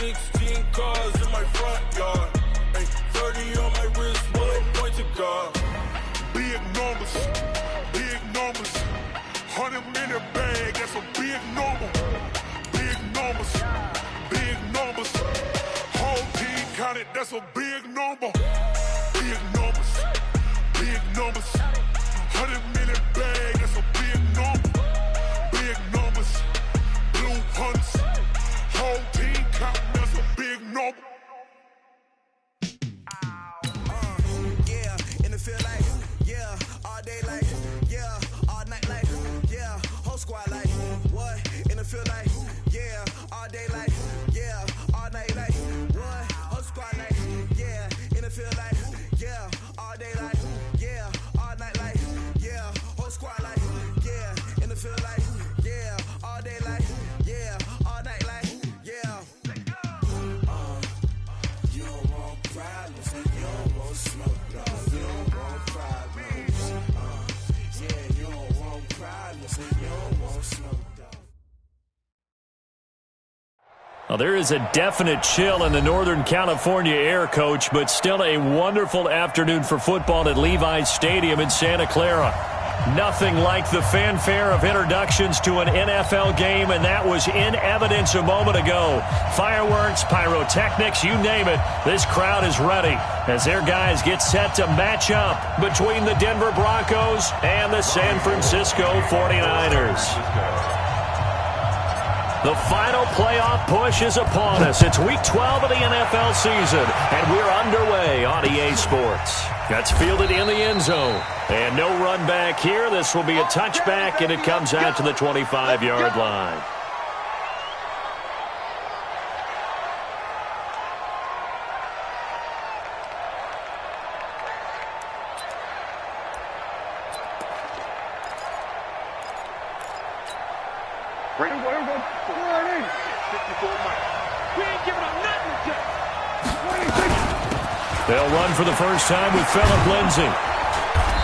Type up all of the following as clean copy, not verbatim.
16 cars in my front yard. Ay, 30 on my wrist, one point to God. Big numbers, big numbers. 100-minute bag, that's a big number. Big numbers, big numbers. Whole team counted, that's a big number. Big numbers, big numbers. 100-minute bag, that's a big number. Big numbers, blue hunts. Whole team counting, that's a big number. Yeah, in the field like, yeah, all day like, yeah, all night like, yeah, whole squad like, what? In the field like, yeah, all day like, yeah, all night like, what? Whole squad like, yeah, in the field like, yeah, all day like, yeah, all night like, yeah, whole squad like, yeah, in the field like, yeah, all day like, yeah, all night like, yeah. You don't want problems, you don't want smoke, dog. You don't want problems. Yeah, you don't want problems, you don't want smoke, dog. Well, there is a definite chill in the Northern California air, Coach, but still a wonderful afternoon for football at Levi's Stadium in Santa Clara. Nothing like the fanfare of introductions to an NFL game, and that was in evidence a moment ago. Fireworks, pyrotechnics, you name it, this crowd is ready as their guys get set to match up between the Denver Broncos and the San Francisco 49ers. The final playoff push is upon us. It's Week 12 of the NFL season, and we're underway on EA Sports. That's fielded in the end zone. And no run back here. This will be a touchback, and it comes out to the 25-yard line. They'll run for the first time with Phillip Lindsay.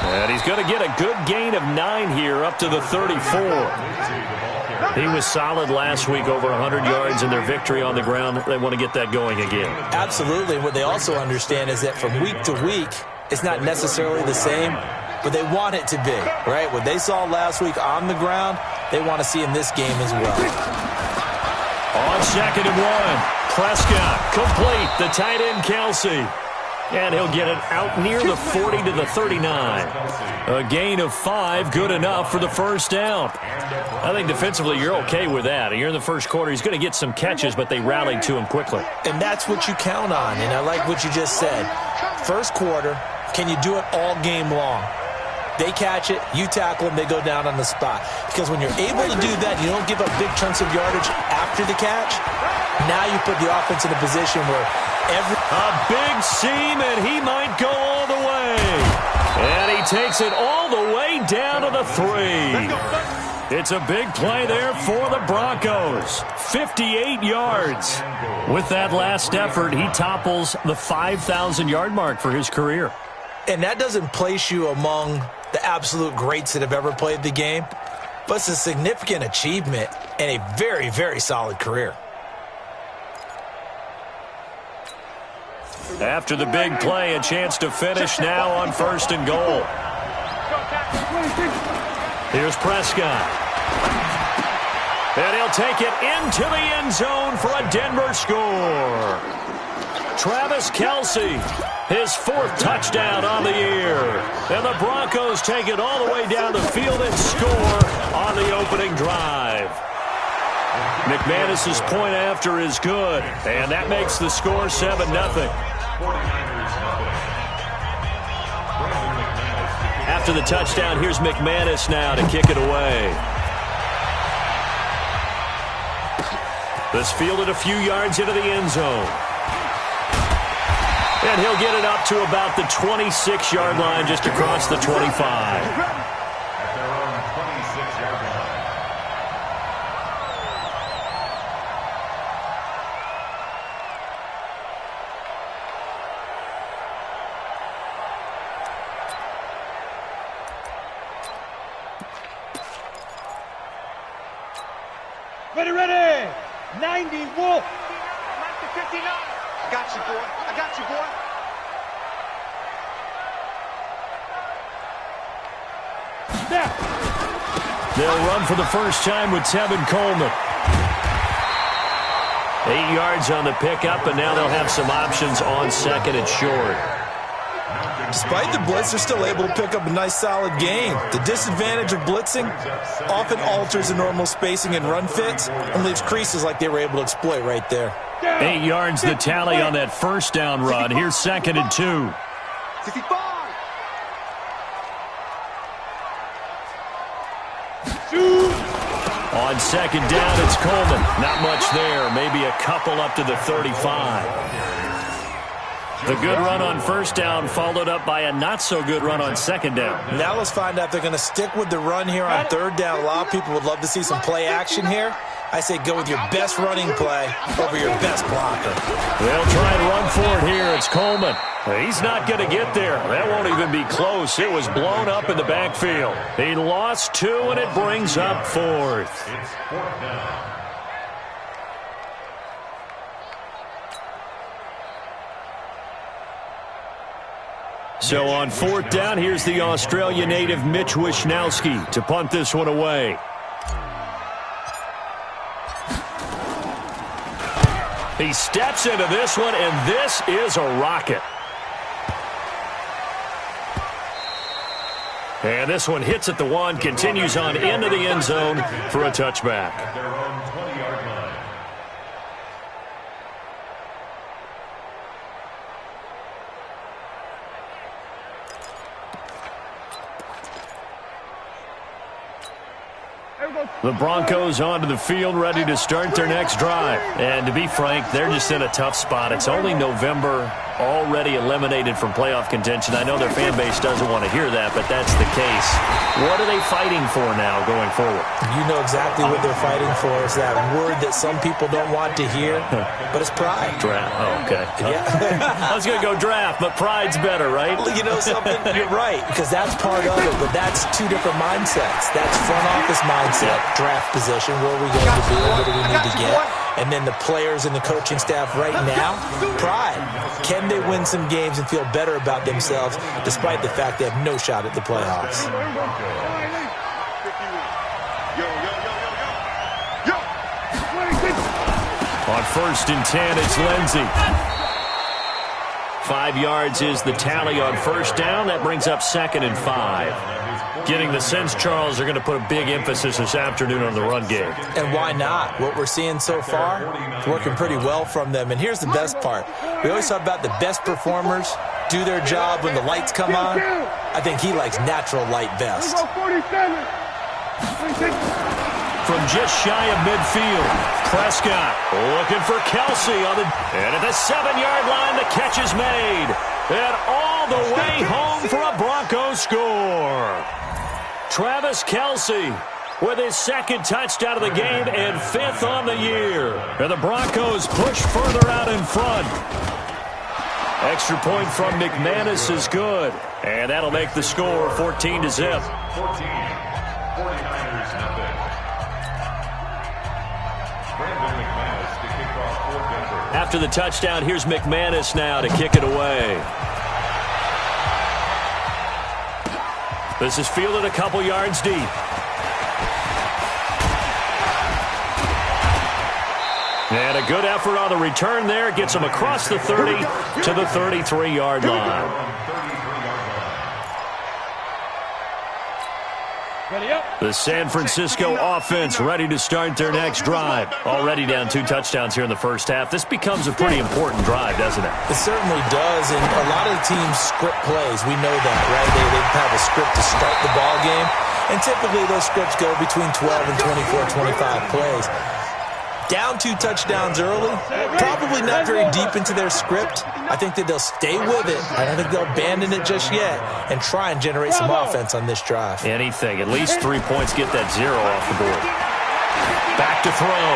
And he's going to get a good gain of 9 here up to the 34. He was solid last week, over 100 yards in their victory on the ground. They want to get that going again. Absolutely. What they also understand is that from week to week, it's not necessarily the same, but they want it to be, right? What they saw last week on the ground, they want to see in this game as well. On 2nd and 1, Prescott complete, the tight end Kelsey. And he'll get it out near the 40 to the 39. A gain of 5, good enough for the first down. I think defensively you're okay with that. You're in the first quarter. He's going to get some catches, but they rallied to him quickly. And that's what you count on, and I like what you just said. First quarter, can you do it all game long? They catch it, you tackle them, they go down on the spot. Because when you're able to do that, you don't give up big chunks of yardage after the catch. Now you put the offense in a position where a big seam, and he might go all the way. And he takes it all the way down to the 3. It's a big play there for the Broncos. 58 yards. With that last effort, he topples the 5,000-yard mark for his career. And that doesn't place you among the absolute greats that have ever played the game, but it's a significant achievement and a very, very solid career. After the big play, a chance to finish now on 1st and goal. Here's Prescott. And he'll take it into the end zone for a Denver score. Travis Kelce, his 4th touchdown on the year. And the Broncos take it all the way down the field and score on the opening drive. McManus's point after is good, and that makes the score 7-0. After the touchdown, here's McManus now to kick it away. This fielded a few yards into the end zone. And he'll get it up to about the 26-yard line, just across the 25. Ready, ready! 90 Wolf! I got you, boy. I got you, boy. They'll run for the first time with Tevin Coleman. 8 yards on the pickup, and now they'll have some options on second and short. Despite the blitz, they're still able to pick up a nice, solid gain. The disadvantage of blitzing often alters the normal spacing and run fits and leaves creases like they were able to exploit right there. 8 yards the tally on that first down run. Here's second and 2. 65. On second down, it's Coleman. Not much there. Maybe a couple up to the 35. The good run on first down followed up by a not-so-good run on second down. Now let's find out if they're going to stick with the run here on third down. A lot of people would love to see some play action here. I say go with your best running play over your best blocker. They'll try and run for it here. It's Coleman. He's not going to get there. That won't even be close. It was blown up in the backfield. He lost 2, and it brings up 4th. It's 4th down. So on 4th down, here's the Australia native Mitch Wishnowsky to punt this one away. He steps into this one, and this is a rocket. And this one hits at the 1, continues on into the end zone for a touchback. At their own 20-yard line. The Broncos onto the field, ready to start their next drive. And to be frank, they're just in a tough spot. It's only November, already eliminated from playoff contention. I know their fan base doesn't want to hear that, but that's the case. What are they fighting for now going forward? You know exactly what they're fighting for. It's that word that some people don't want to hear, but it's pride. Draft. Oh, okay. Yeah. I was going to go draft, but pride's better, right? You know something? You're right, because that's part of it, but that's 2 different mindsets. That's front office mindset, draft position, where are we going to be, what do we need to get? And then the players and the coaching staff right now, pride. Can they win some games and feel better about themselves despite the fact they have no shot at the playoffs? On 1st and 10, it's Lindsey. 5 yards is the tally on first down. That brings up 2nd and 5. Getting the sense, Charles, are going to put a big emphasis this afternoon on the run game. And why not? What we're seeing so far, it's working pretty well from them. And here's the best part. We always talk about the best performers do their job when the lights come on. I think he likes natural light best. From just shy of midfield, Prescott looking for Kelsey on and at the 7-yard line, the catch is made. And all the way home for a Broncos score. Travis Kelsey with his 2nd touchdown of the game and 5th on the year. And the Broncos push further out in front. Extra point from McManus is good. And that'll make the score 14-0. 14. 49ers nothing. Brandon McManus to kick off for Denver. After the touchdown, here's McManus now to kick it away. This is fielded a couple yards deep. And a good effort on the return there. Gets him across the 30 to the 33-yard line. The San Francisco offense ready to start their next drive. Already down 2 touchdowns here in the first half. This becomes a pretty important drive, doesn't it? It certainly does, and a lot of the teams script plays. We know that, right? They have a script to start the ball game, and typically those scripts go between 12 and 24, 25 plays. Down 2 touchdowns early, probably not very deep into their script. I think that they'll stay with it. I don't think they'll abandon it just yet and try and generate some offense on this drive. Anything. At least 3 points, get that 0 off the board. Back to throw.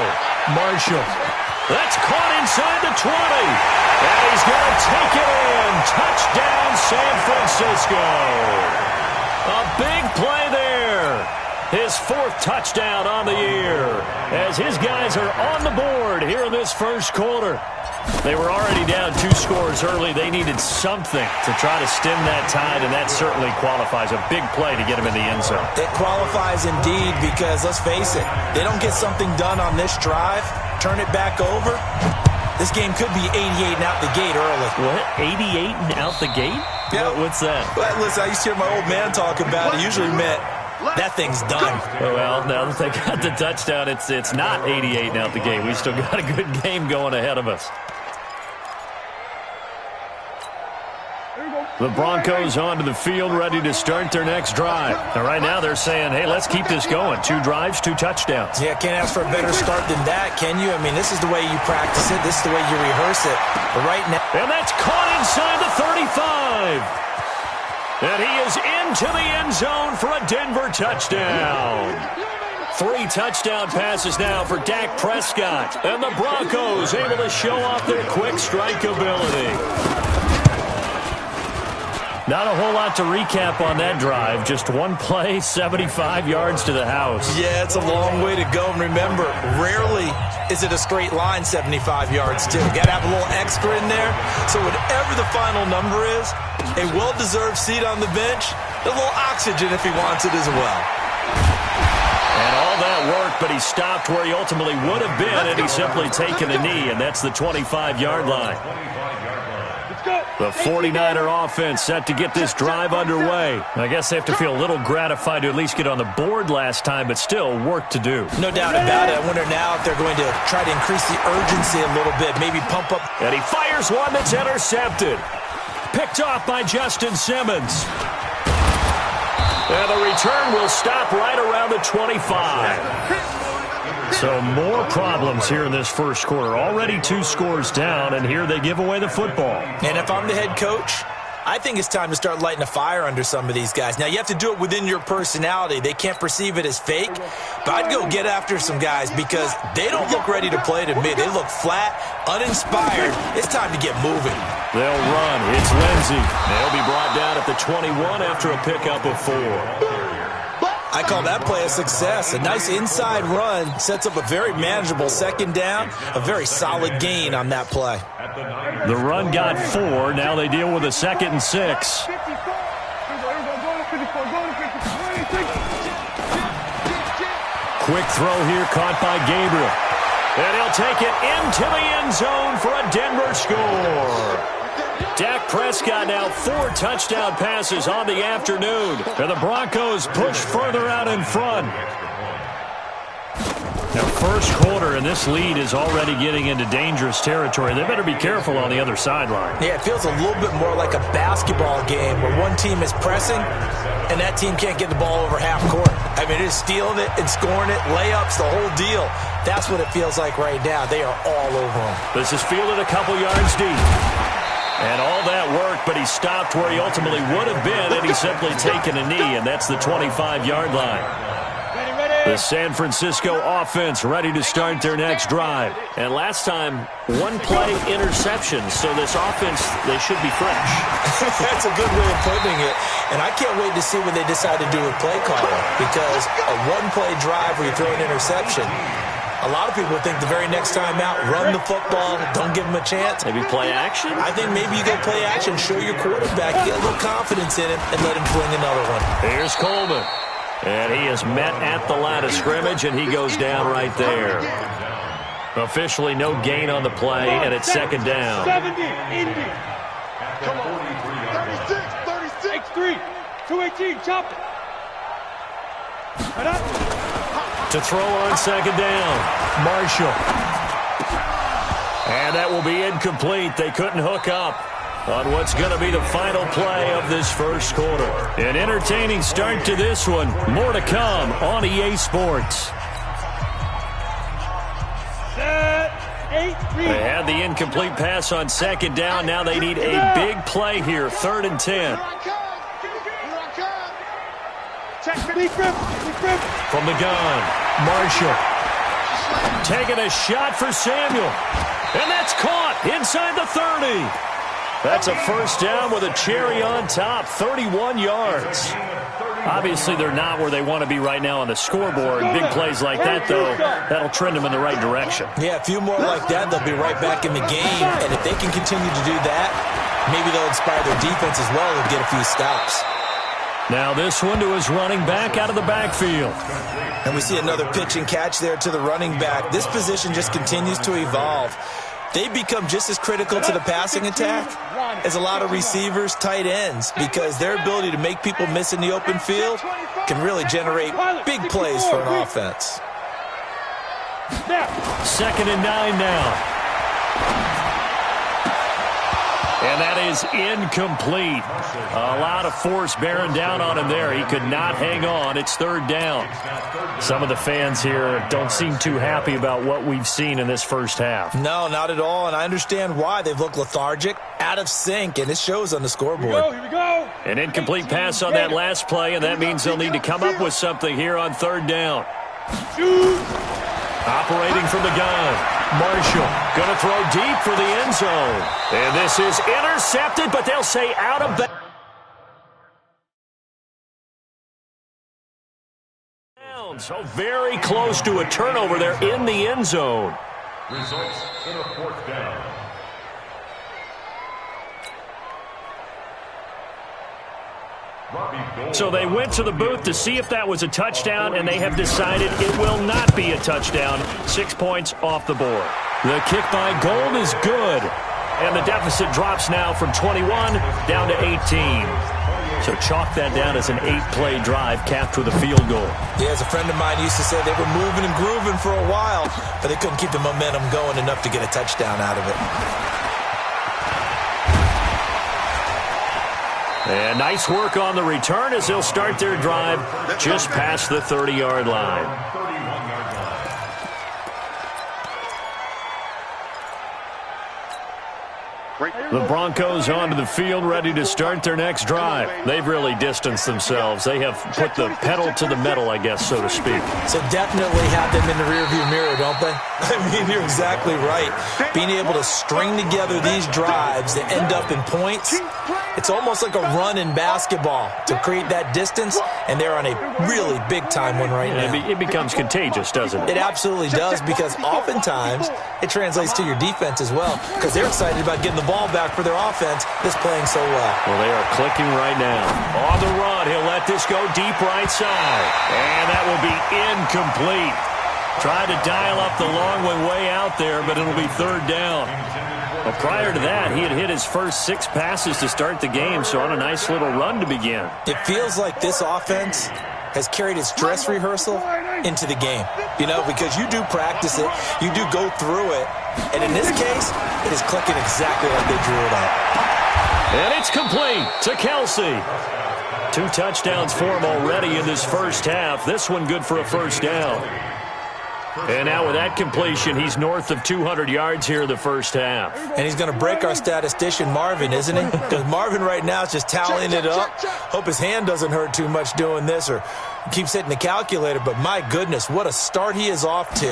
Marshall. That's caught inside the 20. And he's going to take it in. Touchdown, San Francisco. A big play there. His 4th touchdown on the year as his guys are on the board here in this this first quarter. They were already down 2 scores early. They needed something to try to stem that tide, and that certainly qualifies. A big play to get them in the end zone. It qualifies indeed because, let's face it, they don't get something done on this drive, turn it back over, this game could be 88 and out the gate early. What? 88 and out the gate? Yeah. What's that? Well, listen, I used to hear my old man talk about it. Usually meant that thing's done. Well, now that they got the touchdown, it's not 88 and out the gate. We still got a good game going ahead of us. The Broncos onto the field, ready to start their next drive. And right now they're saying, hey, let's keep this going. 2 drives, 2 touchdowns. Yeah, can't ask for a better start than that, can you? I mean, this is the way you practice it. This is the way you rehearse it. But right now... And that's caught inside the 35. And he is into the end zone for a Denver touchdown. 3 touchdown passes now for Dak Prescott. And the Broncos able to show off their quick strike ability. Not a whole lot to recap on that drive. Just 1 play, 75 yards to the house. Yeah, it's a long way to go. And remember, rarely is it a straight line 75 yards, too. Got to have a little extra in there. So whatever the final number is, a well-deserved seat on the bench, a little oxygen if he wants it as well. And all that worked, but he stopped where he ultimately would have been, and he's simply taken a knee, and that's the 25-yard line. The 49er offense set to get this drive underway. I guess they have to feel a little gratified to at least get on the board last time, but still work to do. No doubt about it. I wonder now if they're going to try to increase the urgency a little bit, maybe pump up. And he fires one that's intercepted. Picked off by Justin Simmons. And the return will stop right around the 25. So more problems here in this first quarter. Already 2 scores down, and here they give away the football. And if I'm the head coach, I think it's time to start lighting a fire under some of these guys. Now, you have to do it within your personality. They can't perceive it as fake. But I'd go get after some guys because they don't look ready to play to me. They look flat, uninspired. It's time to get moving. They'll run. It's Lindsey. They'll be brought down at the 21 after a pickup of 4. I call that play a success. A nice inside run sets up a very manageable second down, a very solid gain on that play. The run got 4. Now they deal with a 2nd and 6. Quick throw here caught by Gabriel. And he'll take it into the end zone for a Denver score. Dak Prescott now 4 touchdown passes on the afternoon. And the Broncos push further out in front. Now, first quarter, and this lead is already getting into dangerous territory. They better be careful on the other sideline. Yeah, it feels a little bit more like a basketball game where one team is pressing and that team can't get the ball over half court. I mean, it's stealing it and scoring it, layups, the whole deal. That's what it feels like right now. They are all over them. This is fielded a couple yards deep. And all that worked, but he stopped where he ultimately would have been, and he's simply taken a knee, and that's the 25-yard line. The San Francisco offense ready to start their next drive. And last time, 1-play interception, so this offense, they should be fresh. That's a good way of putting it. And I can't wait to see what they decide to do with play calling, because a 1-play drive where you throw an interception, a lot of people think the very next time out, run the football, don't give them a chance. Maybe play action? I think maybe you go play action, show your quarterback, get a little confidence in him, and let him fling another one. Here's Coleman. And he is met at the line of scrimmage, and he goes down right there. Officially no gain on the play, and it's 2nd down. 70, Indy. Come on. 36, 36. X3, 218, chop it. To throw on 2nd down, Marshall. And that will be incomplete. They couldn't hook up on what's going to be the final play of this first quarter. An entertaining start to this one. More to come on EA Sports. They had the incomplete pass on 2nd down. Now they need a big play here. 3rd and 10. From the gun, Marshall. Taking a shot for Samuel. And that's caught inside the 30. That's a first down with a cherry on top, 31 yards. Obviously, they're not where they want to be right now on the scoreboard. Big plays like that, though, that'll trend them in the right direction. Yeah, a few more like that, they'll be right back in the game. And if they can continue to do that, maybe they'll inspire their defense as well and get a few stops. Now this one to his running back out of the backfield. And we see another pitch and catch there to the running back. This position just continues to evolve. They become just as critical to the passing attack as a lot of receivers, tight ends, because their ability to make people miss in the open field can really generate big plays for an offense. 2nd and 9 now. And that is incomplete. A lot of force bearing down on him there. He could not hang on. It's 3rd down. Some of the fans here don't seem too happy about what we've seen in this first half. No, not at all, and I understand why. They've looked lethargic, out of sync, and it shows on the scoreboard. Here we go. An incomplete pass on that last play, and that means they'll need to come up with something here on 3rd down. Operating from the gun. Marshall going to throw deep for the end zone. And this is intercepted, but they'll say out of bounds. So very close to a turnover there in the end zone. Results in a 4th down. So they went to the booth to see if that was a touchdown, and they have decided it will not be a touchdown. 6 points off the board. The kick by Gold is good, and the deficit drops now from 21 down to 18. So chalk that down as an 8-play drive capped with a field goal. Yeah, as a friend of mine used to say, they were moving and grooving for a while, but they couldn't keep the momentum going enough to get a touchdown out of it. And nice work on the return as they'll start their drive just past the 30-yard line. The Broncos onto the field ready to start their next drive. They've really distanced themselves. They have put the pedal to the metal, I guess, so to speak. So definitely have them in the rearview mirror, don't they? I mean, you're exactly right. Being able to string together these drives that end up in points, it's almost like a run in basketball to create that distance, and they're on a really big-time one right now. It becomes contagious, doesn't it? It absolutely does, because oftentimes it translates to your defense as well, because they're excited about getting the ball back for their offense that's playing so well. Well, they are clicking right now. On the run, he'll let this go deep right side. And that will be incomplete. Tried to dial up the long one way out there, but it'll be 3rd down. Well, prior to that, he had hit his first 6 passes to start the game, so on a nice little run to begin. It feels like this offense has carried its dress rehearsal into the game. You know, because you do practice it, you do go through it, and in this case, it is clicking exactly like they drew it up. And it's complete to Kelsey. 2 touchdowns for him already in this first half. This one good for a first down. And now with that completion, he's north of 200 yards here in the first half. And he's going to break our statistician, Marvin, isn't he? Because Marvin right now is just tallying it up. Hope his hand doesn't hurt too much doing this or keeps hitting the calculator. But my goodness, what a start he is off to.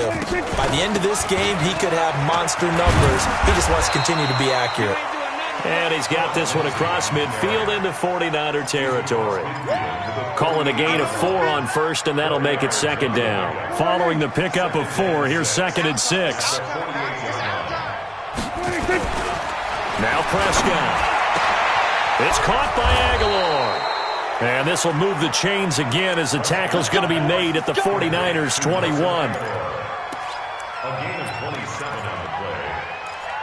By the end of this game, he could have monster numbers. He just wants to continue to be accurate. And he's got this one across midfield into 49er territory. Calling a gain of 4 on first, and that'll make it 2nd down. Following the pickup of 4, here's 2nd and 6. Now Prescott. It's caught by Aguilar. And this will move the chains again as the tackle's going to be made at the 49ers 21. A gain of 27 on the play.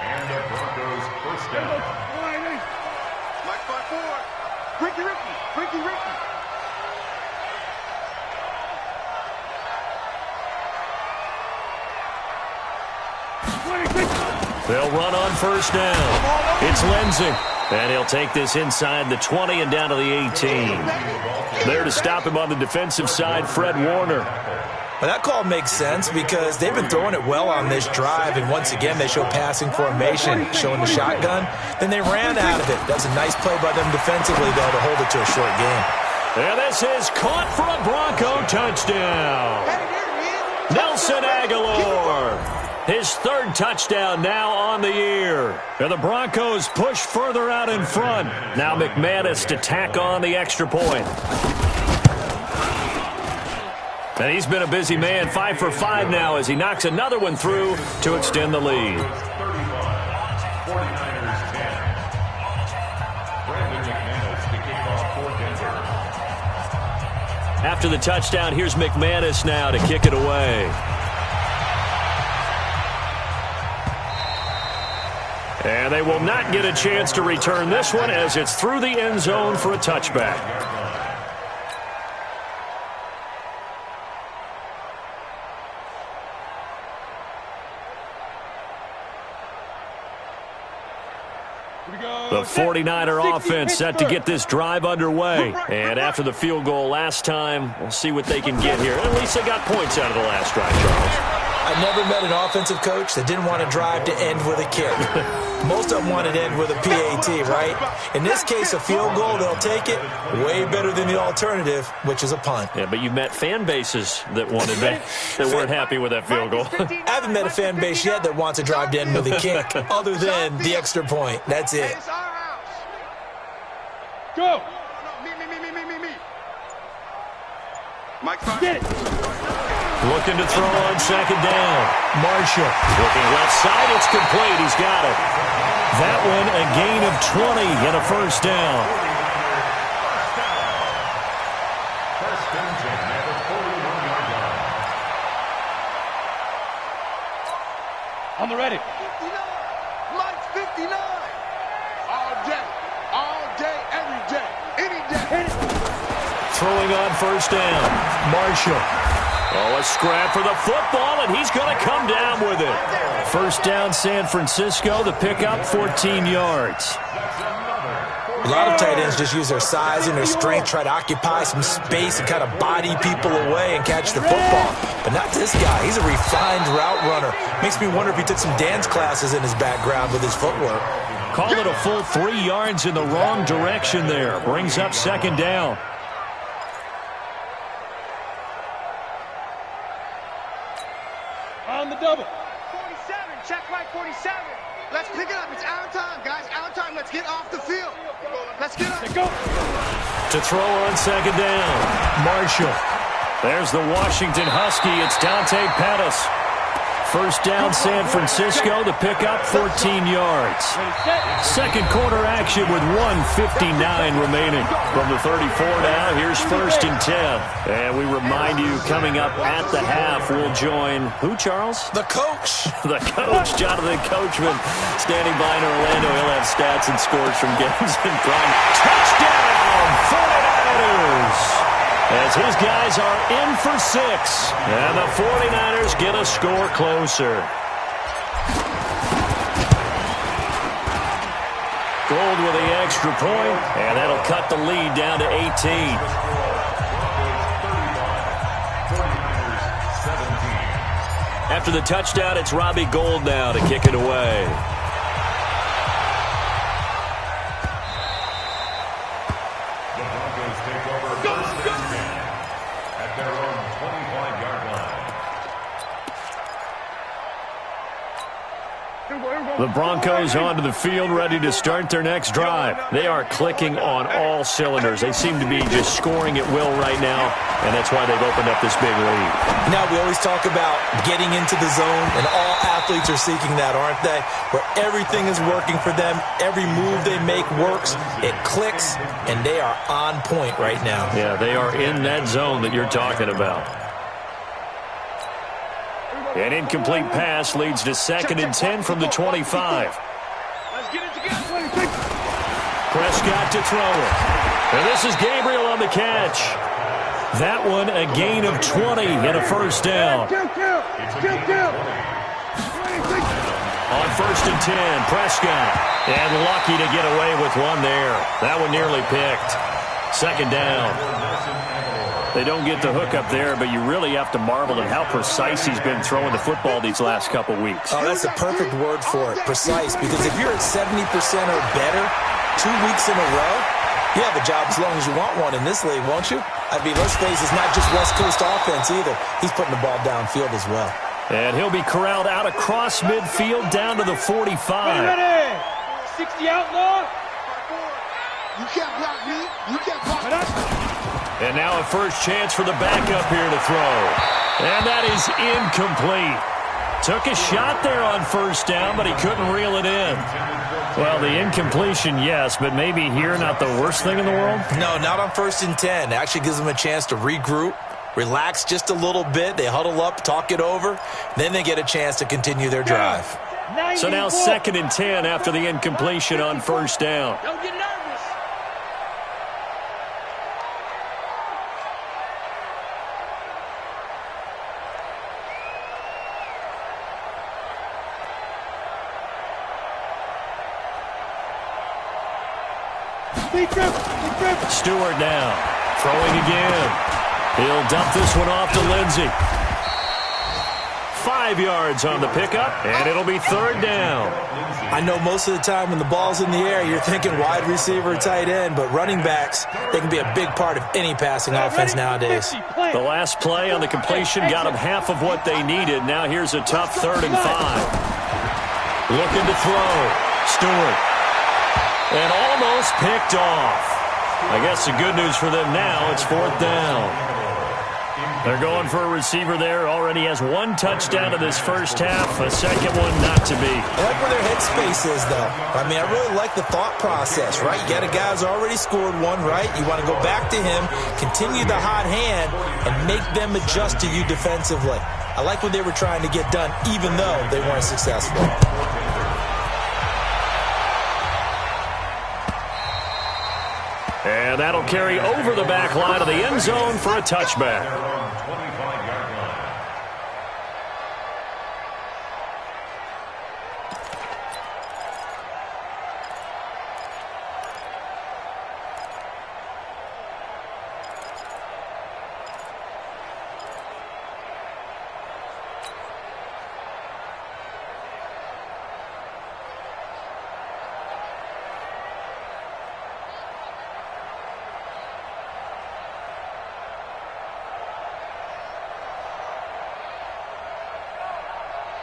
And the Broncos first down. Mike 5-4. Ricky. They'll run on first down. It's Lindsey. And he'll take this inside the 20 and down to the 18. There to stop him on the defensive side, Fred Warner. Well, that call makes sense because they've been throwing it well on this drive, and once again they show passing formation, showing the shotgun. Then they ran out of it. That was a nice play by them defensively, though, to hold it to a short game. And this is caught for a Bronco touchdown. Nelson Aguilar. His third touchdown now on the year. And the Broncos push further out in front. Now McManus to tack on the extra point. And he's been a busy man, 5 for 5 now as he knocks another one through to extend the lead. After the touchdown, here's McManus now to kick it away. And they will not get a chance to return this one as it's through the end zone for a touchback. The 49er offense set to get this drive underway. And after the field goal last time, we'll see what they can get here. At least they got points out of the last drive, Charles. I never met an offensive coach that didn't want to drive to end with a kick. Most of them wanted to end with a PAT, right? In this case, a field goal, they'll take it. Way better than the alternative, which is a punt. Yeah, but you've met fan bases that wanted that weren't happy with that field goal. I haven't met a fan base yet that wants to drive to end with a kick, other than the extra point. That's it. Go! Me. Mike, Get it! Looking to throw on second down. Marshall looking left side. It's complete. He's got it. That one a gain of 20 and a first down. On the ready. 59. Mike's 59. All day, every day, any day. Throwing on first down. Marshall. Oh, a scrap for the football, and he's going to come down with it. First down, San Francisco. The pickup, 14 yards. A lot of tight ends just use their size and their strength, try to occupy some space and kind of body people away and catch the football. But not this guy. He's a refined route runner. Makes me wonder if he took some dance classes in his background with his footwork. Call it a full 3 yards in the wrong direction there. Brings up second down. On the double. 47, check right 47. Let's pick it up. It's our time, guys. Our time. Let's get off the field. Let's get up. Let's go. To throw on second down. Marshall. There's the Washington Husky. It's Dante Pettis. First down, San Francisco. The pickup, 14 yards. Second quarter action with 1:59 remaining. From the 34 now, here's first and 10. And we remind you, coming up at the half, we'll join who, Charles? The coach. The coach, Jonathan Coachman, standing by in Orlando. He'll have stats and scores from games in prime. Touchdown, 49ers! As his guys are in for 6. And the 49ers get a score closer. Gold with the extra point, and that'll cut the lead down to 18. After the touchdown, it's Robbie Gould now to kick it away. The Broncos onto the field, ready to start their next drive. They are clicking on all cylinders. They seem to be just scoring at will right now, and that's why they've opened up this big lead. Now, we always talk about getting into the zone, and all athletes are seeking that, aren't they? Where everything is working for them, every move they make works, it clicks, and they are on point right now. Yeah, they are in that zone that you're talking about. An incomplete pass leads to second and 10 from the 25. Let's get it together. Prescott to throw it. And this is Gabriel on the catch. That one a gain of 20 and a first down. On first and 10, Prescott. And lucky to get away with one there. That one nearly picked. Second down. They don't get the hook up there, but you really have to marvel at how precise he's been throwing the football these last couple weeks. Oh, that's the perfect word for it, precise, because if you're at 70% or better 2 weeks in a row, you have a job as long as you want one in this league, won't you? I mean, let's face it, it's not just West Coast offense either. He's putting the ball downfield as well. And he'll be corralled out across midfield down to the 45. Ready. 60 outlaw. You can't block me. You can't block me. And now a first chance for the backup here to throw. And that is incomplete. Took a shot there on first down, but he couldn't reel it in. Well, the incompletion, yes, but maybe here not the worst thing in the world? No, not on 1st and 10. It actually gives them a chance to regroup, relax just a little bit. They huddle up, talk it over. Then they get a chance to continue their drive. So now 2nd and 10 after the incompletion on first down. Don't get nervous. Stewart now, throwing again. He'll dump this one off to Lindsey. 5 yards on the pickup, and it'll be 3rd down. I know most of the time when the ball's in the air, you're thinking wide receiver, tight end, but running backs, they can be a big part of any passing offense nowadays. The last play on the completion got them half of what they needed. Now here's a tough 3rd and 5. Looking to throw. Stewart. And almost picked off. I guess the good news for them now, it's 4th down. They're going for a receiver there. Already has 1 touchdown in this first half. A second one not to be. I like where their headspace is, though. I mean, I really like the thought process, right? You got a guy who's already scored 1, right? You want to go back to him, continue the hot hand, and make them adjust to you defensively. I like what they were trying to get done, even though they weren't successful. And that'll carry over the back line of the end zone for a touchback.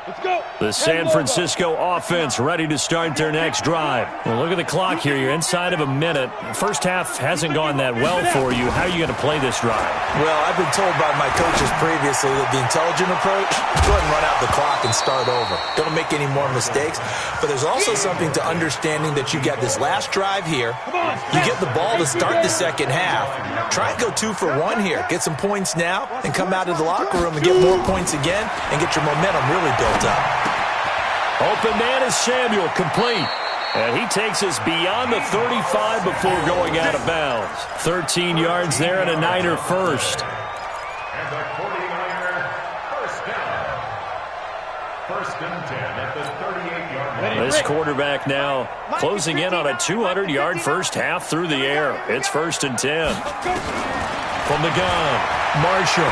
Let's go. The San Francisco offense ready to start their next drive. Well, look at the clock here. You're inside of a minute. First half hasn't gone that well for you. How are you going to play this drive? Well, I've been told by my coaches previously that the intelligent approach, go ahead and run out the clock and start over. Don't make any more mistakes. But there's also something to understanding that you got this last drive here. You get the ball to start the second half. Try and go 2 for 1 here. Get some points now and come out of the locker room and get more points again and get your momentum really built up. Open man is Samuel, complete. And he takes us beyond the 35 before going out of bounds. 13 yards there and a Niner first. And the 49er first down. 1st and 10 at the 38-yard line. This quarterback now closing in on a 200-yard first half through the air. It's 1st and 10. From the gun, Marshall.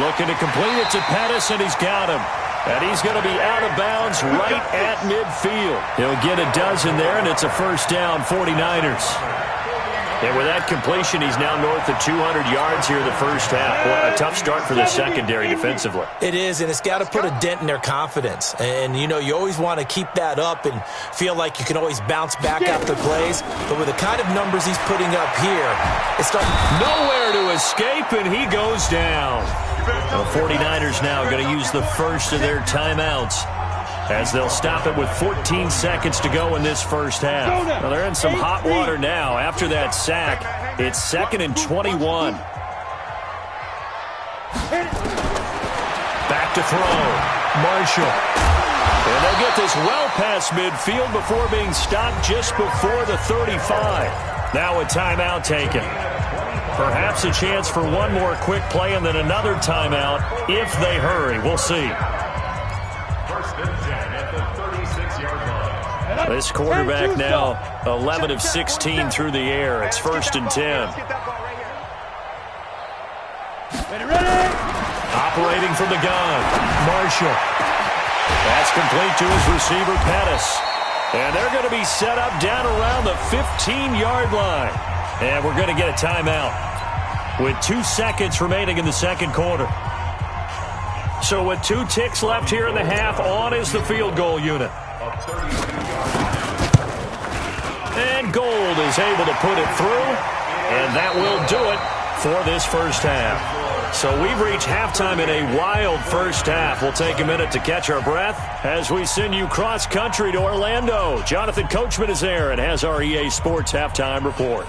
Looking to complete it to Pettis, and he's got him. And he's going to be out of bounds right at midfield. He'll get a dozen there, and it's a first down, 49ers. And with that completion, he's now north of 200 yards here in the first half. Boy, a tough start for the secondary defensively. It is, and it's got to put a dent in their confidence. And, you know, you always want to keep that up and feel like you can always bounce back after plays. But with the kind of numbers he's putting up here, it's starting. Nowhere to escape, and he goes down. The 49ers now going to use the first of their timeouts as they'll stop it with 14 seconds to go in this first half. Well, they're in some hot water now. After that sack, it's 2nd and 21. Back to throw. Marshall. And they'll get this well past midfield before being stopped just before the 35. Now a timeout taken. Perhaps a chance for one more quick play and then another timeout if they hurry. We'll see. 1st and 10 at the 36-yard line. This quarterback now 11 of 16 through the air. It's 1st and 10. Ready. Operating from the gun, Marshall. That's complete to his receiver, Pettis. And they're going to be set up down around the 15-yard line. And we're going to get a timeout with 2 seconds remaining in the second quarter. So with 2 ticks left here in the half, on is the field goal unit. And Gold is able to put it through, and that will do it for this first half. So we've reached halftime in a wild first half. We'll take a minute to catch our breath as we send you cross-country to Orlando. Jonathan Coachman is there and has our EA Sports halftime report.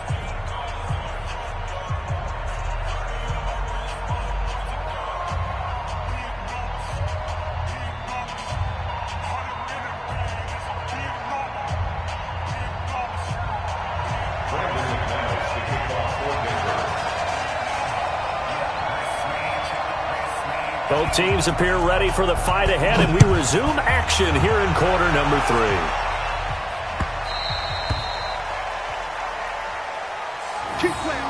Both teams appear ready for the fight ahead, and we resume action here in quarter number 3. Keep playing.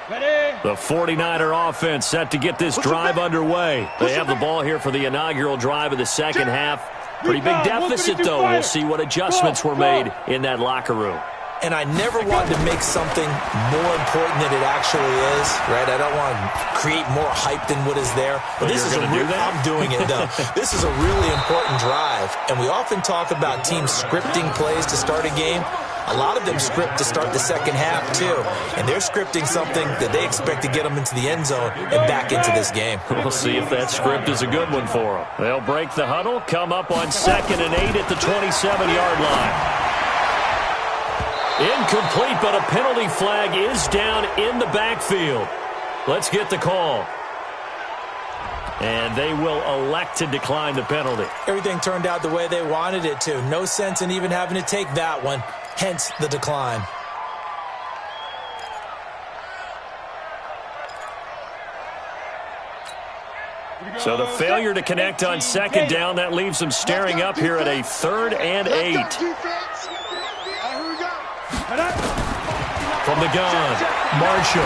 Ready? The 49er offense set to get this drive underway. They have the ball here for the inaugural drive of the second half. Pretty big deficit, though. We'll see what adjustments were made in that locker room. And I never wanted to make something more important than it actually is, right? I don't want to create more hype than what is there. But this is I'm doing it, though. This is a really important drive. And we often talk about teams scripting plays to start a game. A lot of them script to start the second half, too. And they're scripting something that they expect to get them into the end zone and back into this game. We'll see if that script is a good one for them. They'll break the huddle, come up on 2nd and 8 at the 27-yard line. Incomplete, but a penalty flag is down in the backfield. Let's get the call. And they will elect to decline the penalty. Everything turned out the way they wanted it to. No sense in even having to take that one, hence the decline. So the failure to connect on 2nd down, that leaves them staring up here at a 3rd and 8. From the gun, Marshall.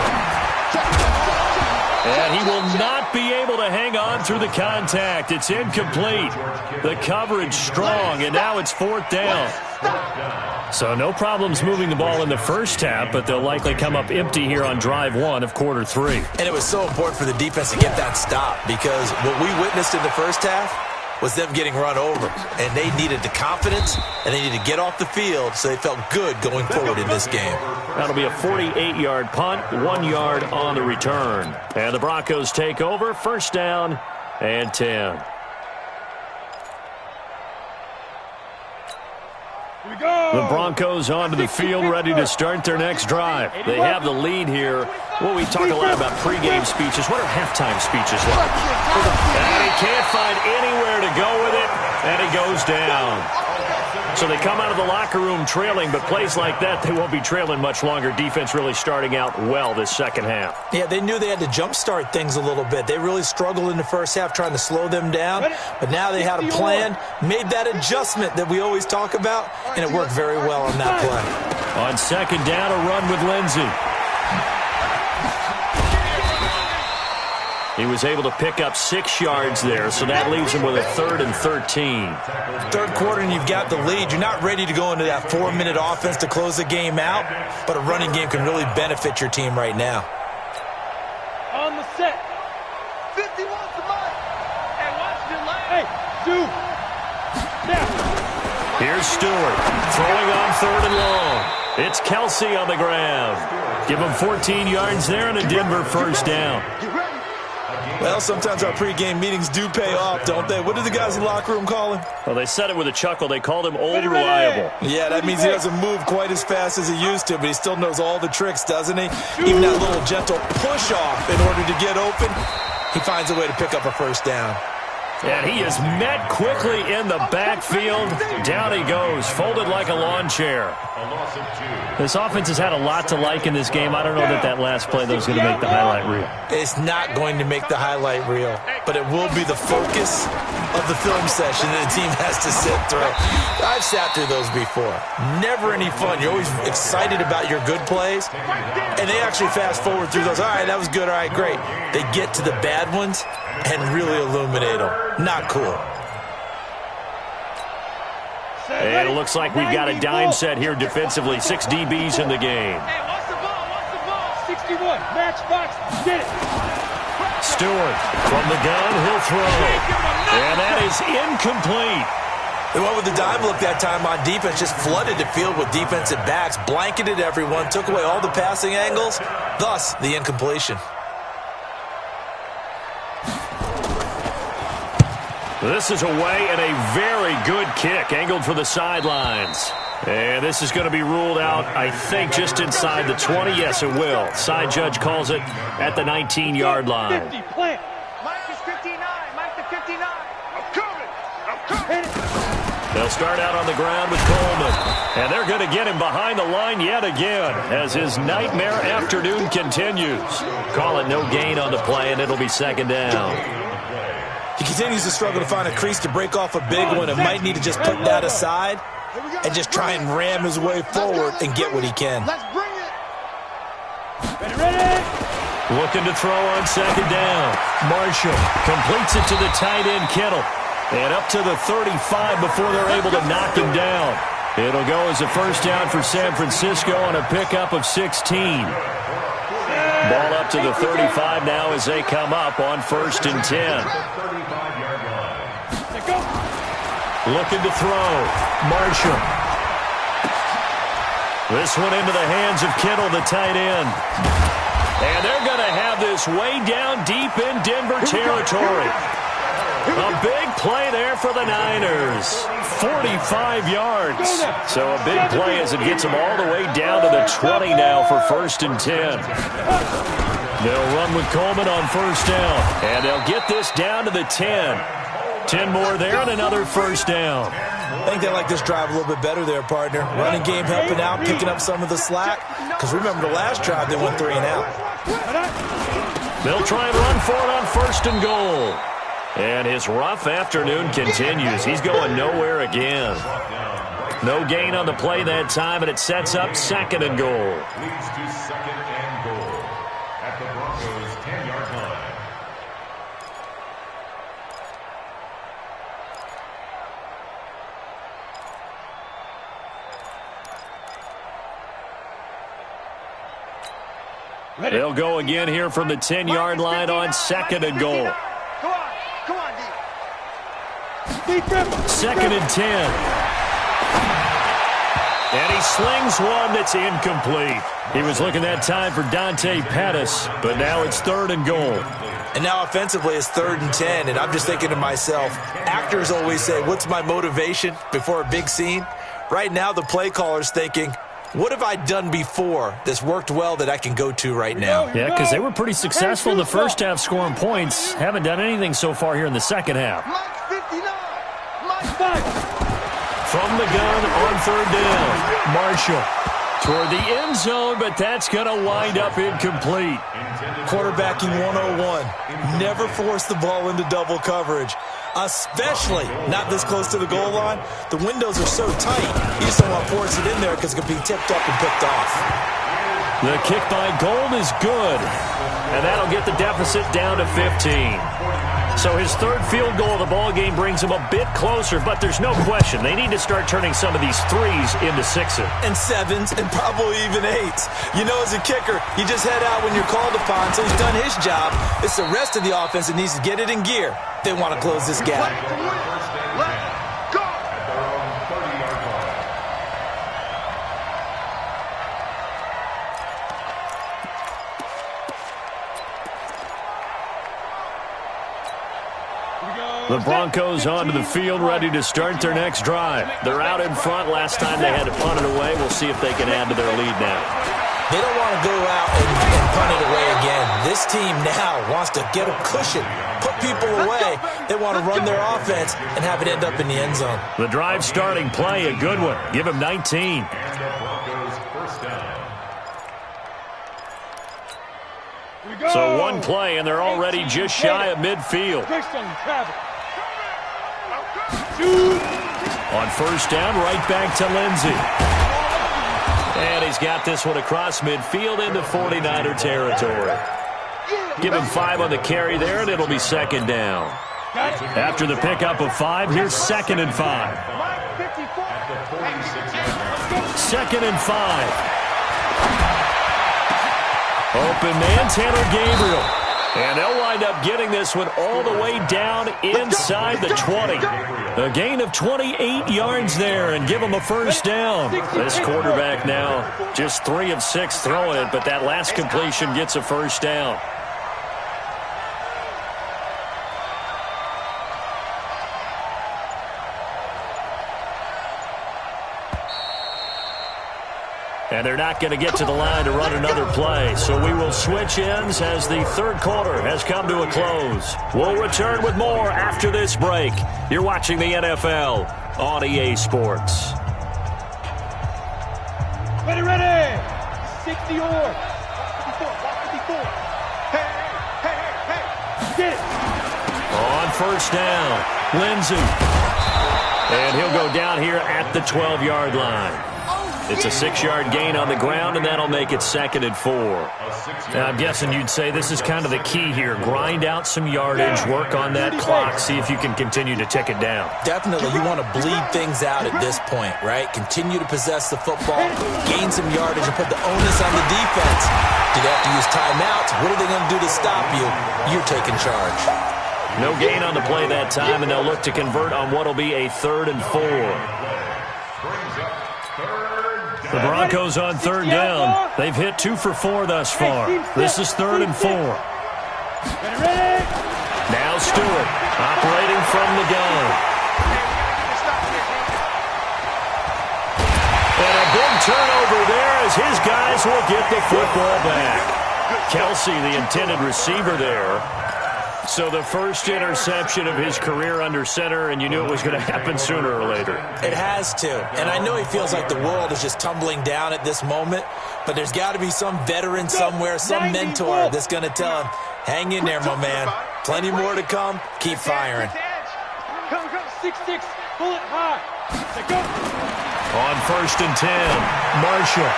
And he will not be able to hang on through the contact. It's incomplete. The coverage strong, and now it's 4th down. So no problems moving the ball in the first half, but they'll likely come up empty here on drive 1 of quarter 3. And it was so important for the defense to get that stop, because what we witnessed in the first half was them getting run over. And they needed the confidence, and they needed to get off the field so they felt good going forward in this game. That'll be a 48-yard punt, 1 yard on the return. And the Broncos take over, 1st down and 10. The Broncos onto the field, ready to start their next drive. They have the lead here. Well, we talk a lot about pregame speeches. What are halftime speeches like? And he can't find anywhere to go with it, and he goes down. So they come out of the locker room trailing, but plays like that, they won't be trailing much longer. Defense really starting out well this second half. Yeah, they knew they had to jumpstart things a little bit. They really struggled in the first half trying to slow them down, but now they had a plan, made that adjustment that we always talk about, and it worked very well on that play. On 2nd down, a run with Lindsey. He was able to pick up 6 yards there, so that leaves him with a 3rd and 13. Third quarter and you've got the lead. You're not ready to go into that 4-minute offense to close the game out, but a running game can really benefit your team right now. On the set. 51 to Mike. Hey, watch the line. Hey, Stu. Now. Here's Stewart throwing on 3rd and long. It's Kelsey on the ground. Give him 14 yards there and a Denver 1st down. Well, sometimes our pregame meetings do pay off, don't they? What do the guys in the locker room call him? Well, they said it with a chuckle. They called him Old Reliable. Yeah, that means he doesn't move quite as fast as he used to, but he still knows all the tricks, doesn't he? Even that little gentle push-off in order to get open, he finds a way to pick up a 1st down. And he is met quickly in the backfield. Down he goes, folded like a lawn chair. This offense has had a lot to like in this game. I don't know that last play, though, is going to make the highlight reel. It's not going to make the highlight reel, but it will be the focus of the film session that the team has to sit through. I've sat through those before. Never any fun. You're always excited about your good plays, and they actually fast forward through those. All right, that was good. All right, great. They get to the bad ones and really illuminate them. Not cool. And it looks like we've got a dime set here defensively. 6 DBs in the game. Hey, watch the 51, matchbox, get it. Stewart from the gun, he'll throw. And that is incomplete. They went with the dime look that time on defense, just flooded the field with defensive backs, blanketed everyone, took away all the passing angles, thus the incompletion. This is away and a very good kick, angled for the sidelines. And this is going to be ruled out, I think, just inside the 20. Yes, it will. Side judge calls it at the 19-yard line. 50, plant. Mike is 59. Mike to 59. I'm coming. They'll start out on the ground with Coleman. And they're going to get him behind the line yet again as his nightmare afternoon continues. Call it no gain on the play, and it'll be second down. He continues to struggle to find a crease to break off a big one and might need to just put that aside and just try and ram his way forward and get what he can. Let's bring it. Ready? Looking to throw on second down. Marshall completes it to the tight end, Kittle. And up to the 35 before they're able to knock him down. It'll go as a first down for San Francisco on a pickup of 16. Ball up to the 35 now as they come up on 1st and 10. Looking to throw. Marshall. This one into the hands of Kittle, the tight end. And they're going to have this way down deep in Denver territory. A big play there for the Niners. 45 yards. So a big play as it gets them all the way down to the 20 now for 1st and 10. They'll run with Coleman on 1st down. And they'll get this down to the 10. 10 more there and another first down. I think they like this drive a little bit better there, partner. Running game helping out, picking up some of the slack. Because remember the last drive, they went 3 and out. They'll try and run for it on 1st and goal. And his rough afternoon continues. He's going nowhere again. No gain on the play that time, and it sets up 2nd and goal. Leads to 2nd and goal at the Broncos' 10-yard line. They'll go again here from the 10-yard line on 2nd and goal. Come on, D. 2nd and 10. And he slings one that's incomplete. He was looking that time for Dante Pettis, but now it's 3rd and goal. And now offensively it's 3rd and 10, and I'm just thinking to myself, actors always say, what's my motivation before a big scene? Right now the play caller's thinking, what have I done before that's worked well that I can go to right now? Yeah, because they were pretty successful in the first half scoring points. Haven't done anything so far here in the second half. Mike 59. Mike 5. From the gun on 3rd down. Marshall toward the end zone, but that's going to wind up incomplete. Quarterbacking 101. Never force the ball into double coverage. Especially not this close to the goal line. The windows are so tight, you just don't want to force it in there because it could be tipped up and picked off. The kick by Gold is good, and that'll get the deficit down to 15. So his 3rd field goal of the ball game brings him a bit closer, but there's no question they need to start turning some of these 3s into 6s. And 7s, and probably even 8s. You know, as a kicker, you just head out when you're called upon, so he's done his job. It's the rest of the offense that needs to get it in gear. They want to close this gap. Let's go. At their own 30-yard line. The Broncos onto the field, ready to start their next drive. They're out in front. Last time they had to punt it away. We'll see if they can add to their lead now. They don't want to go out and punt it away again. This team now wants to get a cushion, put people away. They want to run their offense and have it end up in the end zone. The drive starting play, a good one. Give him 19. And the Broncos' first down. So one play, and they're already just shy of midfield. On 1st down, right back to Lindsey. And he's got this one across midfield into 49er territory. Give him 5 on the carry there, and it'll be 2nd down. After the pickup of 5, here's 2nd and 5. 2nd and 5. Open man, Taylor Gabriel. And they'll wind up getting this one all the way down inside the 20. A gain of 28 yards there and give them a first down. This quarterback now just 3 of 6 throwing it, but that last completion gets a first down. And they're not going to get to the line to run another play. So we will switch ends as the third quarter has come to a close. We'll return with more after this break. You're watching the NFL on EA Sports. Ready, ready. 60 or. 54. Hey. Get it. On first down, Lindsey. And he'll go down here at the 12-yard line. It's a 6-yard gain on the ground, and that'll make it 2nd and 4. Now, I'm guessing you'd say this is kind of the key here. Grind out some yardage, work on that clock, see if you can continue to tick it down. Definitely, you want to bleed things out at this point, right? Continue to possess the football, gain some yardage, and put the onus on the defense. Do they have to use timeouts? What are they going to do to stop you? You're taking charge. No gain on the play that time, and they'll look to convert on what will be a 3rd and 4. The Broncos on 3rd down. They've hit 2 for 4 thus far. This is 3rd and 4. Now Stewart operating from the gun. And a big turnover there as his guys will get the football back. Kelsey, the intended receiver there. So the first interception of his career under center, and you knew it was going to happen sooner or later. It has to. And I know he feels like the world is just tumbling down at this moment, but there's got to be some veteran somewhere, some mentor that's going to tell him, hang in there, my man. Plenty more to come. Keep firing. Go. 6-6. Pull it high. Go. On 1st and 10, Marshall.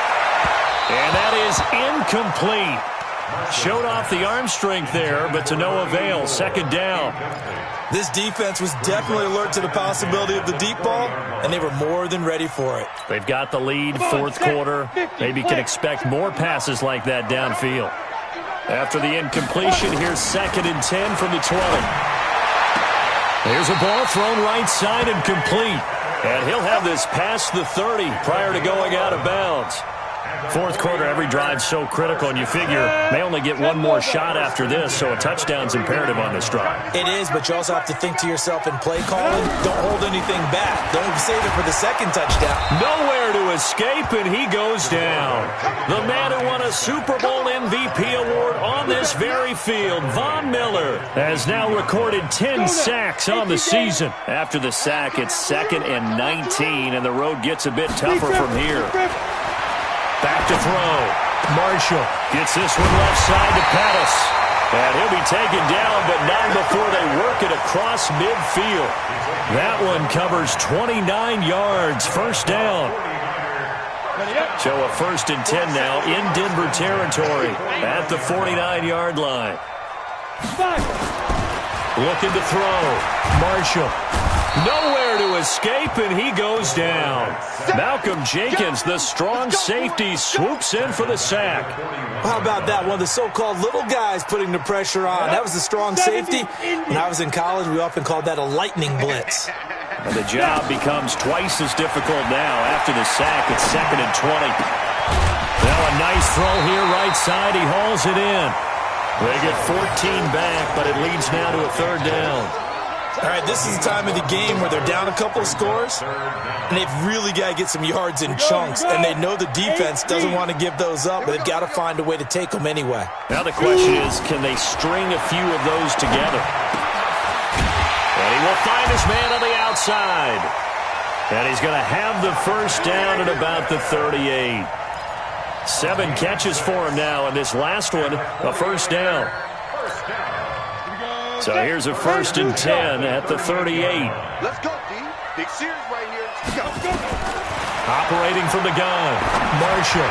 And that is incomplete. Showed off the arm strength there, but to no avail. 2nd down. This defense was definitely alert to the possibility of the deep ball, and they were more than ready for it. They've got the lead, 4th quarter. Maybe can expect more passes like that downfield. After the incompletion, here's 2nd and 10 from the 20. There's a ball thrown right side and complete. And he'll have this past the 30 prior to going out of bounds. 4th quarter, every drive's so critical, and you figure may only get one more shot after this, so a touchdown's imperative on this drive. It is, but you also have to think to yourself in play calling, don't hold anything back. Don't save it for the 2nd touchdown. Nowhere to escape, and he goes down. The man who won a Super Bowl MVP award on this very field, Von Miller, has now recorded 10 sacks on the season. After the sack, it's 2nd and 19, and the road gets a bit tougher from here. Back to throw. Marshall gets this one left side to Pettis. And he'll be taken down, but not before they work it across midfield. That one covers 29 yards. First down. So a 1st and 10 now in Denver territory at the 49-yard line. Looking to throw. Marshall. Nowhere to escape, and he goes down. Malcolm Jenkins, the strong safety, swoops in for the sack. How about that? One of the so-called little guys putting the pressure on. That was the strong safety. When I was in college, we often called that a lightning blitz. And the job becomes twice as difficult now. After the sack, it's 2nd and 20. Now a nice throw here, right side. He hauls it in. They get 14 back, but it leads now to a 3rd down. All right, this is the time of the game where they're down a couple of scores, and they've really got to get some yards in chunks, and they know the defense doesn't want to give those up, but they've got to find a way to take them anyway. Now the question is, can they string a few of those together? And he will find his man on the outside. And he's going to have the first down at about the 38. 7 catches for him now, and this last one, a first down. So here's a 1st and 10 at the 38. Let's go, D. Big series right here. Go. Operating from the gun, Marshall.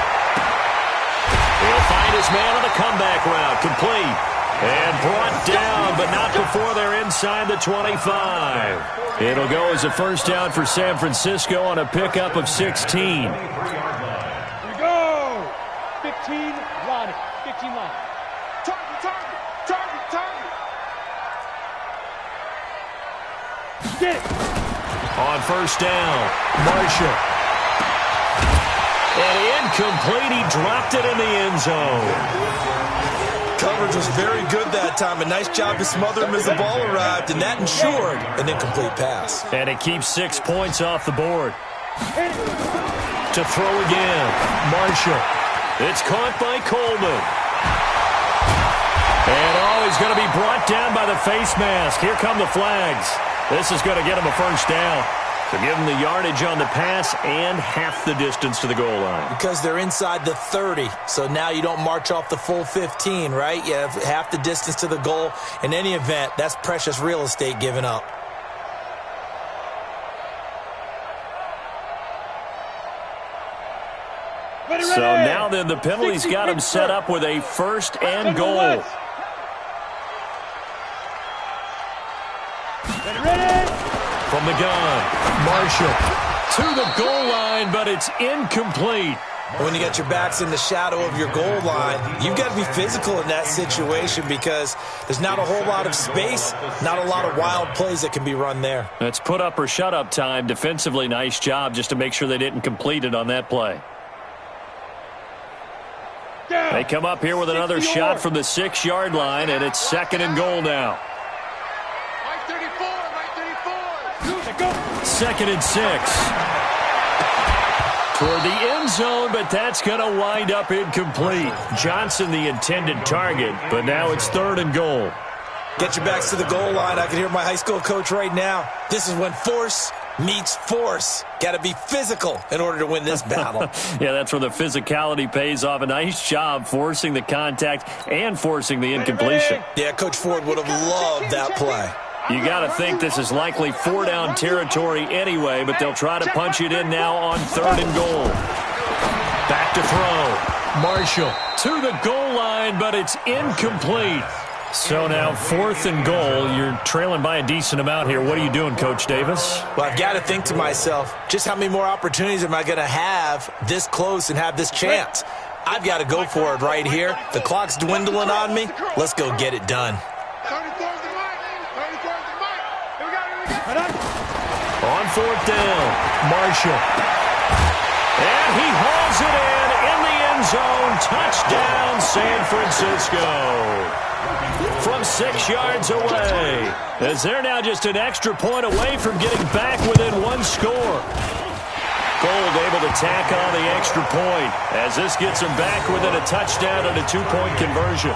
He'll find his man on the comeback route, complete. And brought down, but not before they're inside the 25. It'll go as a first down for San Francisco on a pickup of 16. Here we go. 15 line. Get it. On first down, Marshall. And incomplete. He dropped it in the end zone. Coverage was very good that time. A nice job to smother him as the ball arrived, and that ensured an incomplete pass. And it keeps 6 points off the board. To throw again, Marshall. It's caught by Coleman. And he's going to be brought down by the face mask. Here come the flags. This is going to get him a first down. To give him the yardage on the pass and half the distance to the goal line. Because they're inside the 30, so now you don't march off the full 15, right? You have half the distance to the goal. In any event, that's precious real estate given up. So now then the penalty's got him set up with a first and goal. From the gun, Marshall to the goal line, but it's incomplete. When you got your backs in the shadow of your goal line, you've got to be physical in that situation because there's not a whole lot of space, not a lot of wild plays that can be run there. That's put up or shut up time. Defensively, nice job just to make sure they didn't complete it on that play. They come up here with another shot from the 6-yard line, and it's second and goal now. Second and 6. Toward the end zone, but that's going to wind up incomplete. Johnson the intended target, but now it's third and goal. Get your backs to the goal line. I can hear my high school coach right now. This is when force meets force. Got to be physical in order to win this battle. Yeah, that's where the physicality pays off. A nice job forcing the contact and forcing the incompletion. Yeah, Coach Ford would have loved that play. You got to think this is likely 4-down territory anyway, but they'll try to punch it in now on third and goal. Back to throw. Marshall to the goal line, but it's incomplete. So now fourth and goal. You're trailing by a decent amount here. What are you doing, Coach Davis? Well, I've got to think to myself, just how many more opportunities am I going to have this close and have this chance? I've got to go for it right here. The clock's dwindling on me. Let's go get it done. On fourth down, Marshall. And he hauls it in the end zone. Touchdown, San Francisco. From 6 yards away. As they're now just an extra point away from getting back within one score. Gold able to tack on the extra point as this gets them back within a touchdown and a 2-point conversion.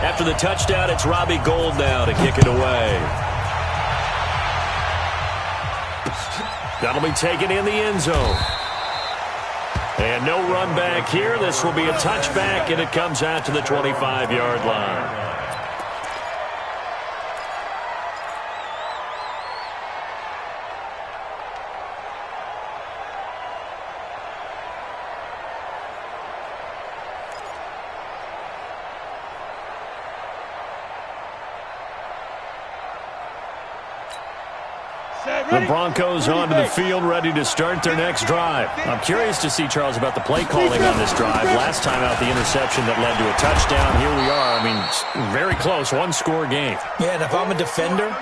After the touchdown, it's Robbie Gould now to kick it away. That'll be taken in the end zone. And no run back here. This will be a touchback, and it comes out to the 25-yard line. The Broncos onto the field, ready to start their next drive. I'm curious to see, Charles, about the play calling on this drive. Last time out, the interception that led to a touchdown. Here we are. I mean, very close, one-score game. Yeah, and if I'm a defender,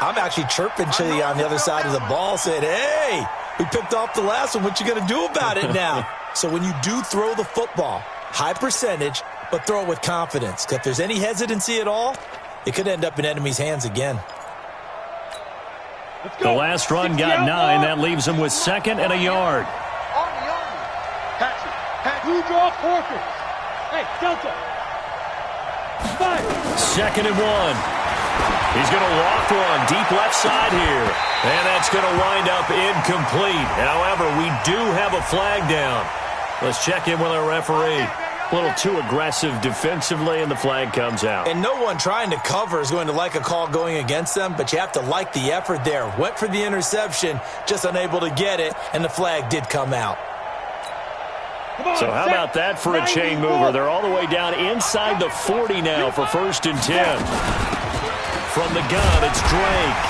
I'm actually chirping to you on the other side of the ball, saying, hey, we picked off the last one. What you going to do about it now? So when you do throw the football, high percentage, but throw it with confidence. Because if there's any hesitancy at all, it could end up in enemy's hands again. The last run got 9. That leaves him with second and a yard. Blue draw forfeit. Hey, Delta. 5. Second and 1. He's going to loft one deep left side here. And that's going to wind up incomplete. However, we do have a flag down. Let's check in with our referee. A little too aggressive defensively, and the flag comes out. And no one trying to cover is going to like a call going against them, but you have to like the effort there. Went for the interception, just unable to get it, and the flag did come out. So how about that for a chain mover? They're all the way down inside the 40 now for 1st and 10. From the gun, it's Drake.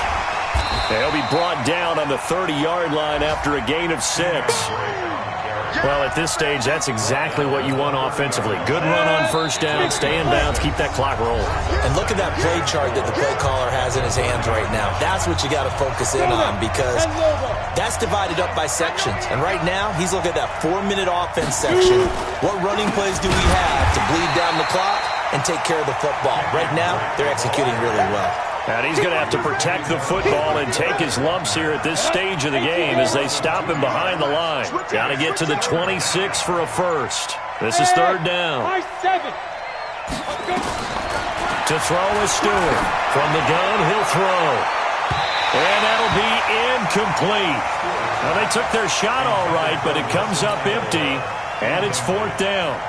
He'll be brought down on the 30-yard line after a gain of 6. Well, at this stage, that's exactly what you want offensively. Good run on 1st down, stay in bounds, keep that clock rolling. And look at that play chart that the play caller has in his hands right now. That's what you got to focus in on because that's divided up by sections. And right now, he's looking at that 4-minute offense section. What running plays do we have to bleed down the clock and take care of the football? Right now, they're executing really well. And he's going to have to protect the football and take his lumps here at this stage of the game as they stop him behind the line. Got to get to the 26 for a first. This is 3rd down. To throw is Stewart. From the gun, he'll throw. And that'll be incomplete. Well, they took their shot all right, but it comes up empty, and it's 4th down.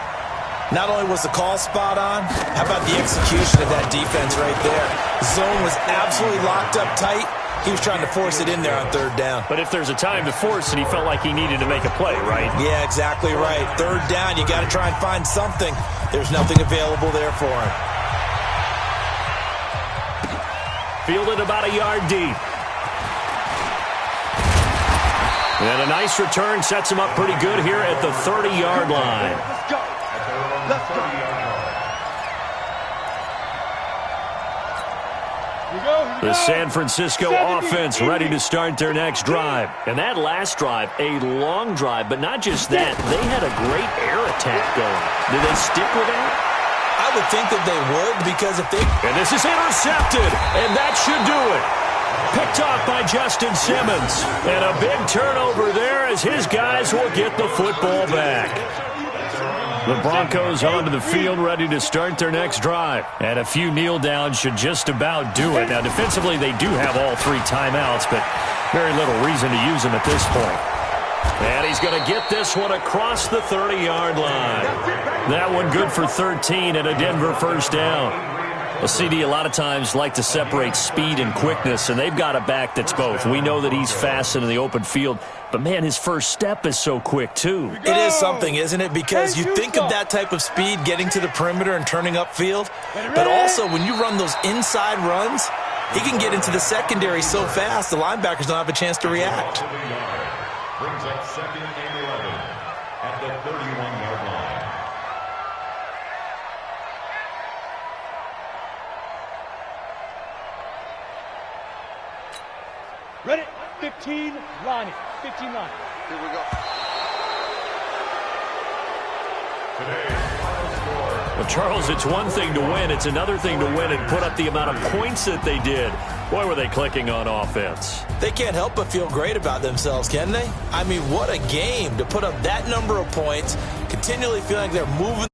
Not only was the call spot on, how about the execution of that defense right there? The zone was absolutely locked up tight. He was trying to force it in there on 3rd down. But if there's a time to force it, he felt like he needed to make a play, right? Yeah, exactly right. 3rd down, you got to try and find something. There's nothing available there for him. Fielded about a yard deep. And a nice return sets him up pretty good here at the 30-yard line. Let's go. Let's go. The San Francisco offense ready to start their next drive. And that last drive, a long drive, but not just that. They had a great air attack going. Did they stick with that? I would think that they would because if they... And this is intercepted, and that should do it. Picked off by Justin Simmons. And a big turnover there as his guys will get the football back. The Broncos onto the field ready to start their next drive. And a few kneel downs should just about do it. Now, defensively, they do have all 3 timeouts, but very little reason to use them at this point. And he's going to get this one across the 30-yard line. That one good for 13 and a Denver 1st down. Well, CD, a lot of times like to separate speed and quickness, and they've got a back that's both. We know that he's fast in the open field, but, man, his first step is so quick, too. It is something, isn't it? Because you think of that type of speed getting to the perimeter and turning upfield, but also when you run those inside runs, he can get into the secondary so fast the linebackers don't have a chance to react. Brings up 2nd and 11 at the 31-yard line. Ready? 15, line it. 15 line. Here we go. Well, Charles, it's one thing to win. It's another thing to win and put up the amount of points that they did. Boy, were they clicking on offense. They can't help but feel great about themselves, can they? I mean, what a game to put up that number of points, continually feeling like they're moving